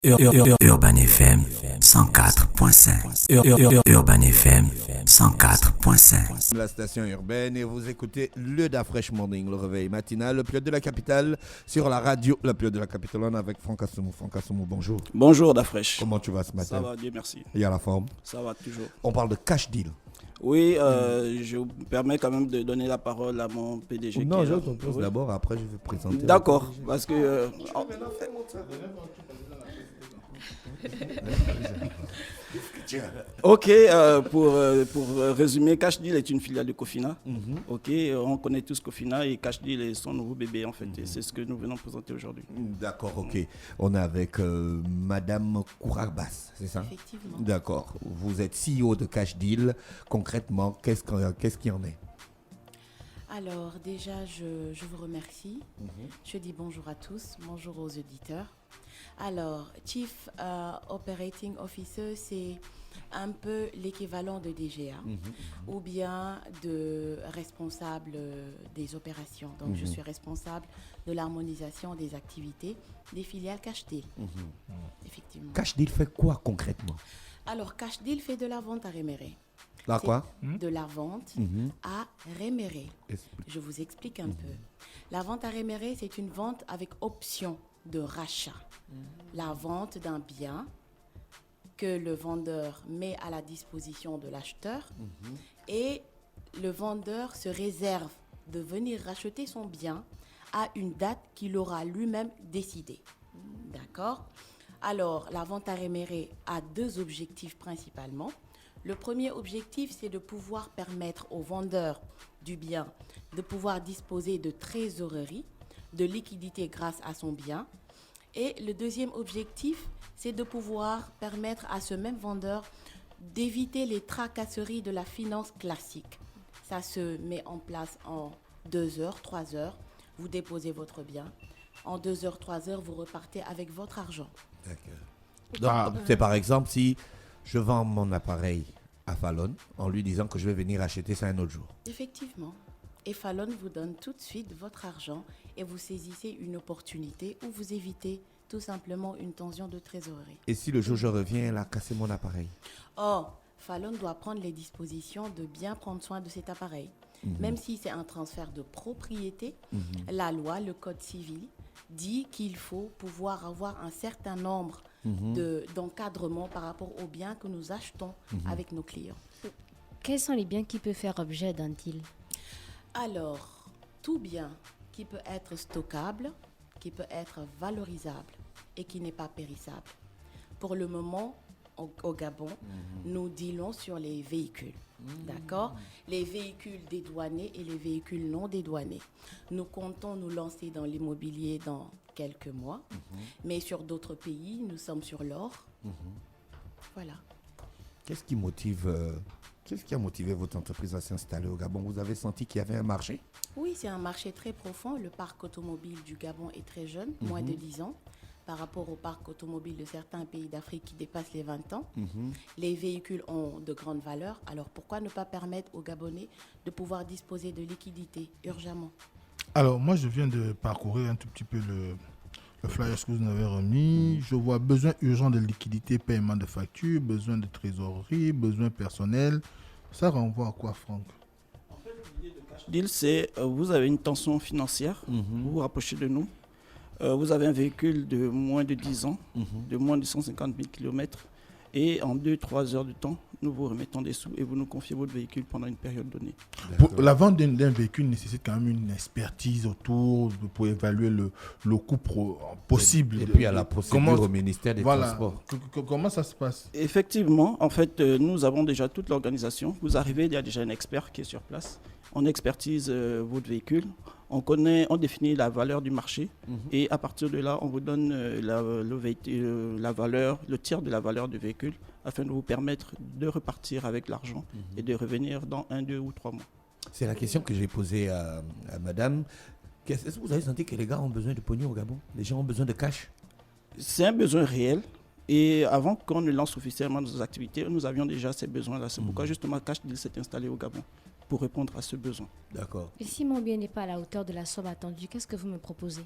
Urban FM 104.5. Urban FM 104.5. La station urbaine et vous écoutez le Da Fresh Morning, le réveil matinal, le plus de la capitale, sur la radio, le plus de la capitale, on est avec Franck Assoumou. Franck Assoumou, bonjour. Bonjour Da Fresh. Comment tu vas ce matin? Ça va, Dieu merci. Il y a la forme. Ça va toujours. On parle de cash deal. Oui, je vous permets quand même de donner la parole à mon PDG. Non, je te pose d'abord, après je vais présenter. D'accord, parce que... Ok, pour résumer, Cash Deal est une filiale de Cofina. Ok, on connaît tous Cofina et Cash Deal est son nouveau bébé en fait. Et c'est ce que nous venons présenter aujourd'hui. D'accord, ok. On est avec Madame Kourarbas, c'est ça? Effectivement. D'accord. Vous êtes CEO de Cash Deal. Concrètement, qu'est-ce qu'il y en est? Alors déjà, je vous remercie. Je dis bonjour à tous, bonjour aux auditeurs. Alors, Chief Operating Officer, c'est un peu l'équivalent de DGA ou bien de responsable des opérations. Donc, je suis responsable de l'harmonisation des activités des filiales Cash Deal. Effectivement. Cash Deal fait quoi concrètement? Alors, Cash Deal fait de la vente à rémunérer. Là quoi? De la vente à rémunérer. Je vous explique un peu. La vente à rémunérer, c'est une vente avec option de rachat. La vente d'un bien que le vendeur met à la disposition de l'acheteur et le vendeur se réserve de venir racheter son bien à une date qu'il aura lui-même décidée. D'accord? Alors, la vente à rémunérer a deux objectifs principalement. Le premier objectif, c'est de pouvoir permettre au vendeur du bien de pouvoir disposer de trésorerie, de liquidité grâce à son bien. Et le deuxième objectif, c'est de pouvoir permettre à ce même vendeur d'éviter les tracasseries de la finance classique. Ça se met en place en 2 heures, 3 heures. Vous déposez votre bien. En 2 heures, 3 heures, vous repartez avec votre argent. D'accord. Donc, c'est par exemple si je vends mon appareil à Fallon en lui disant que je vais venir acheter ça un autre jour. Effectivement. Et Fallon vous donne tout de suite votre argent et vous saisissez une opportunité ou vous évitez tout simplement une tension de trésorerie. Et si le jour je reviens, elle a cassé mon appareil? Or, Fallon doit prendre les dispositions de bien prendre soin de cet appareil. Même si c'est un transfert de propriété, la loi, le code civil, dit qu'il faut pouvoir avoir un certain nombre d'encadrements par rapport aux biens que nous achetons avec nos clients. Quels sont les biens qui peuvent faire objet d'un deal? Alors, tout bien qui peut être stockable, qui peut être valorisable et qui n'est pas périssable. Pour le moment, au Gabon, nous dealons sur les véhicules. D'accord? Les véhicules dédouanés et les véhicules non dédouanés. Nous comptons nous lancer dans l'immobilier dans quelques mois, mais sur d'autres pays, nous sommes sur l'or. Voilà. Qu'est-ce qui a motivé votre entreprise à s'installer au Gabon? Vous avez senti qu'il y avait un marché? Oui, c'est un marché très profond. Le parc automobile du Gabon est très jeune, moins de 10 ans, par rapport au parc automobile de certains pays d'Afrique qui dépassent les 20 ans. Les véhicules ont de grandes valeurs. Alors pourquoi ne pas permettre aux Gabonais de pouvoir disposer de liquidités urgemment? Alors moi je viens de parcourir un tout petit peu le flyer que vous nous avez remis. Je vois besoin urgent de liquidité, paiement de factures, besoin de trésorerie, besoin personnel. Ça renvoie à quoi, Franck? En fait, l'idée de Cash Deal, c'est vous avez une tension financière, vous vous rapprochez de nous. Vous avez un véhicule de moins de 10 ans, de moins de 150 000 km. Et en 2-3 heures de temps, nous vous remettons des sous et vous nous confiez votre véhicule pendant une période donnée. Pour la vente d'un véhicule nécessite quand même une expertise autour pour évaluer le coût possible. Et puis à la procédure au ministère des Transports. Comment ça se passe? Effectivement, en fait, nous avons déjà toute l'organisation. Vous arrivez, il y a déjà un expert qui est sur place. On expertise votre véhicule. On définit la valeur du marché et à partir de là, on vous donne la valeur, le tiers de la valeur du véhicule afin de vous permettre de repartir avec l'argent et de revenir dans 1, 2 ou 3 mois. C'est la question que j'ai posée à madame. Est-ce que vous avez senti que les gars ont besoin de pognon au Gabon? Les gens ont besoin de cash? C'est un besoin réel. Et avant qu'on ne lance officiellement nos activités, nous avions déjà ces besoins-là. C'est pourquoi justement Cash Deal s'est installé au Gabon pour répondre à ce besoin. D'accord. Et si mon bien n'est pas à la hauteur de la somme attendue, qu'est-ce que vous me proposez?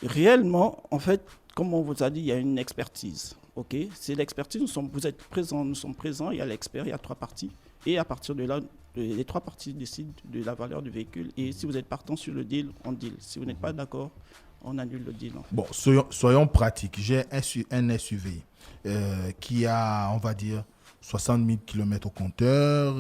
Réellement, en fait, comme on vous a dit, il y a une expertise. Ok, c'est l'expertise, vous êtes présents, nous sommes présents, il y a l'expert, il y a 3 parties. Et à partir de là, les 3 parties décident de la valeur du véhicule. Et si vous êtes partant sur le deal, on deal. Si vous n'êtes pas d'accord, on annule le deal. En fait. Bon, soyons pratiques. J'ai un SUV qui a, on va dire, 60 000 km au compteur.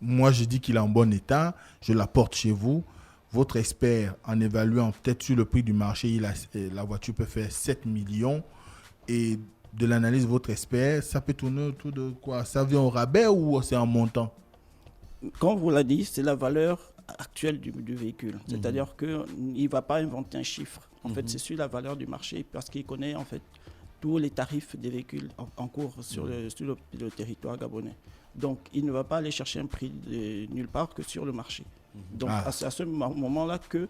Moi, je dis qu'il est en bon état. Je l'apporte chez vous. Votre expert, en évaluant peut-être sur le prix du marché, la voiture peut faire 7 millions. Et de l'analyse de votre expert, ça peut tourner autour de quoi? Ça vient au rabais ou c'est en montant? Comme vous l'avez dit, c'est la valeur actuelle du véhicule. C'est-à-dire qu'il ne va pas inventer un chiffre. En fait, c'est sur la valeur du marché parce qu'il connaît en fait tous les tarifs des véhicules en cours sur le territoire gabonais. Donc, il ne va pas aller chercher un prix nulle part que sur le marché. Donc, c'est à ce moment-là que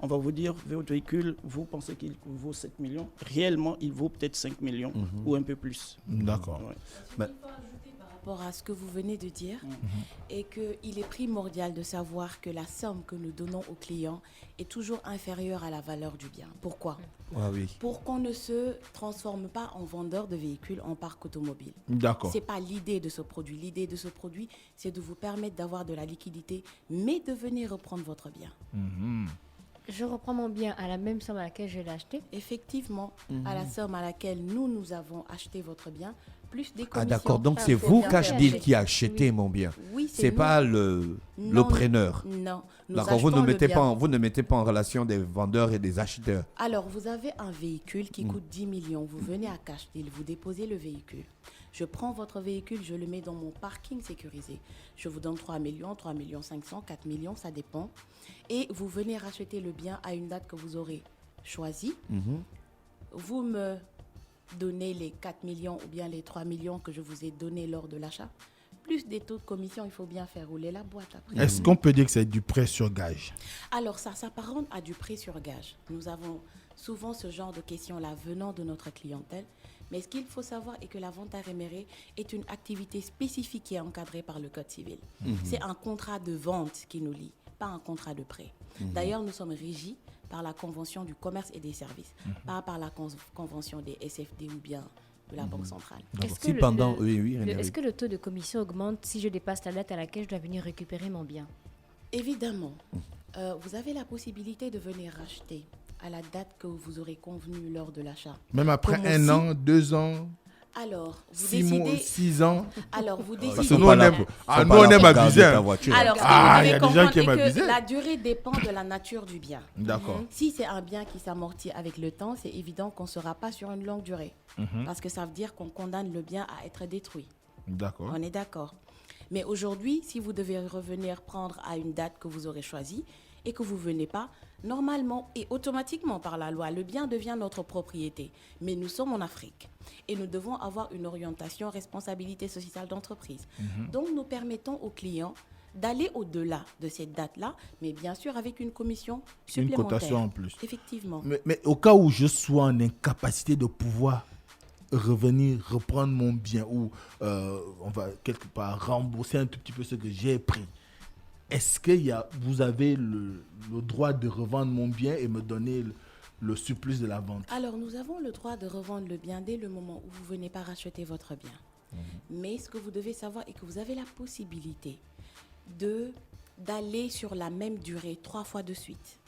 on va vous dire, votre véhicule, vous pensez qu'il vaut 7 millions. Réellement, il vaut peut-être 5 millions ou un peu plus. D'accord. Ouais. Il faut ajouter par rapport à ce que vous venez de dire, et qu'il est primordial de savoir que la somme que nous donnons aux clients est toujours inférieure à la valeur du bien. Pourquoi ? Pour qu'on ne se transforme pas en vendeur de véhicules en parc automobile. D'accord. Ce n'est pas l'idée de ce produit. L'idée de ce produit, c'est de vous permettre d'avoir de la liquidité, mais de venir reprendre votre bien. Je reprends mon bien à la même somme à laquelle je l'ai acheté. Effectivement, à la somme à laquelle nous avons acheté votre bien, plus des commissions. Ah d'accord, donc c'est vous, Cash Deal, qui achetez mon bien. Oui, c'est pas le preneur. Non. D'accord, vous ne mettez pas en relation des vendeurs et des acheteurs. Alors, vous avez un véhicule qui coûte 10 millions. Vous venez à Cash Deal, vous déposez le véhicule. Je prends votre véhicule, je le mets dans mon parking sécurisé. Je vous donne 3 millions, 3 millions 500, 4 millions, ça dépend. Et vous venez racheter le bien à une date que vous aurez choisie. Vous me donnez les 4 millions ou bien les 3 millions que je vous ai donnés lors de l'achat. Plus des taux de commission, il faut bien faire rouler la boîte après. Est-ce qu'on peut dire que c'est du prêt sur gage? Alors, ça s'apparente à du prêt sur gage. Nous avons souvent ce genre de questions-là venant de notre clientèle. Mais ce qu'il faut savoir est que la vente à réméré est une activité spécifique qui est encadrée par le Code civil. C'est un contrat de vente qui nous lie, pas un contrat de prêt. D'ailleurs, nous sommes régis par la Convention du commerce et des services, pas par la Convention des SFD ou bien de la Banque centrale. Est-ce que le taux de commission augmente si je dépasse la date à laquelle je dois venir récupérer mon bien? Évidemment. Vous avez la possibilité de venir racheter à la date que vous aurez convenue lors de l'achat. Même après un an, 2 ans, alors, vous 6 mois, 6 ans. Alors, vous décidez. Parce que nous, on aime abuser. Alors, vous devez comprendre que la durée dépend de la nature du bien. D'accord. Si c'est un bien qui s'amortit avec le temps, c'est évident qu'on ne sera pas sur une longue durée. Parce que ça veut dire qu'on condamne le bien à être détruit. D'accord. On est d'accord. Mais aujourd'hui, si vous devez revenir prendre à une date que vous aurez choisie et que vous ne venez pas, normalement et automatiquement par la loi, le bien devient notre propriété. Mais nous sommes en Afrique et nous devons avoir une orientation responsabilité sociale d'entreprise. Donc, nous permettons aux clients d'aller au-delà de cette date-là, mais bien sûr avec une commission supplémentaire. Une cotation en plus. Effectivement. Mais au cas où je sois en incapacité de pouvoir revenir, reprendre mon bien ou on va quelque part rembourser un tout petit peu ce que j'ai pris, est-ce que vous avez le droit de revendre mon bien et me donner le surplus de la vente? Alors, nous avons le droit de revendre le bien dès le moment où vous ne venez pas racheter votre bien. Mais ce que vous devez savoir est que vous avez la possibilité d'aller sur la même durée 3 fois de suite.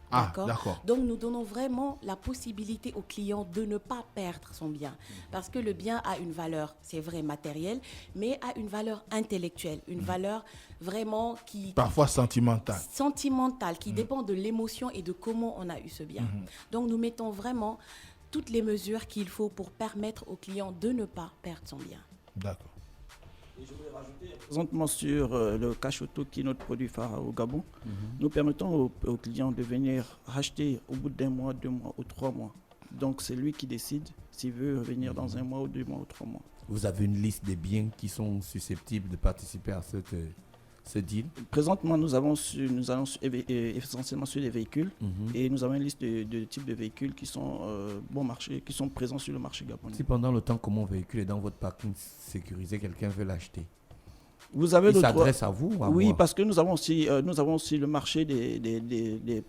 D'accord. Donc, nous donnons vraiment la possibilité au client de ne pas perdre son bien. Parce que le bien a une valeur, c'est vrai, matérielle, mais a une valeur intellectuelle, une valeur vraiment qui... Parfois sentimentale. Sentimentale, qui dépend de l'émotion et de comment on a eu ce bien. Donc, nous mettons vraiment toutes les mesures qu'il faut pour permettre au client de ne pas perdre son bien. D'accord. Et je voulais rajouter, présentement sur le cash auto qui est notre produit phare au Gabon, nous permettons aux clients de venir racheter au bout d'1 mois, 2 mois ou 3 mois. Donc c'est lui qui décide s'il veut venir dans 1 mois ou 2 mois ou 3 mois. Vous avez une liste des biens qui sont susceptibles de participer à ce deal? Présentement, nous allons essentiellement sur les véhicules et nous avons une liste de types de véhicules qui sont bon marché, qui sont présents sur le marché gabonais. Si pendant le temps que mon véhicule est dans votre parking sécurisé, quelqu'un veut l'acheter, vous avez il s'adresse à vous ou à Oui, moi? parce que nous avons aussi le marché des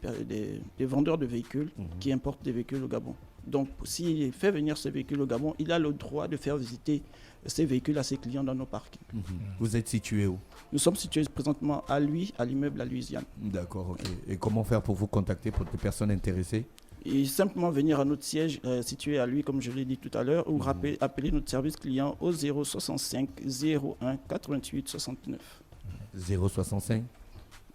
vendeurs de véhicules qui importent des véhicules au Gabon. Donc, s'il fait venir ce véhicule au Gabon, il a le droit de faire visiter ces véhicules à ses clients dans nos parkings. Vous êtes situé où? Nous sommes situés présentement à l'immeuble La Louisiane. D'accord, ok. Et comment faire pour vous contacter pour des personnes intéressées? Et simplement venir à notre siège situé à lui, comme je l'ai dit tout à l'heure, ou appeler notre service client au 065 01 88 69. 065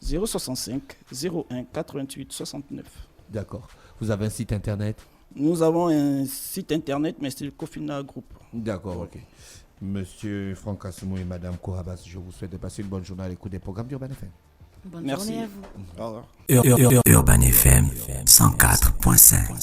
065 01 88 69. D'accord. Vous avez un site internet? Nous avons un site internet, mais c'est le Cofina Group. D'accord, ok. Monsieur Franck Assoumou et Madame Kourabas, je vous souhaite de passer une bonne journée à l'écoute des programmes d'Urban FM. Bonne Merci. journée à vous. Au revoir. Urban FM 104.5.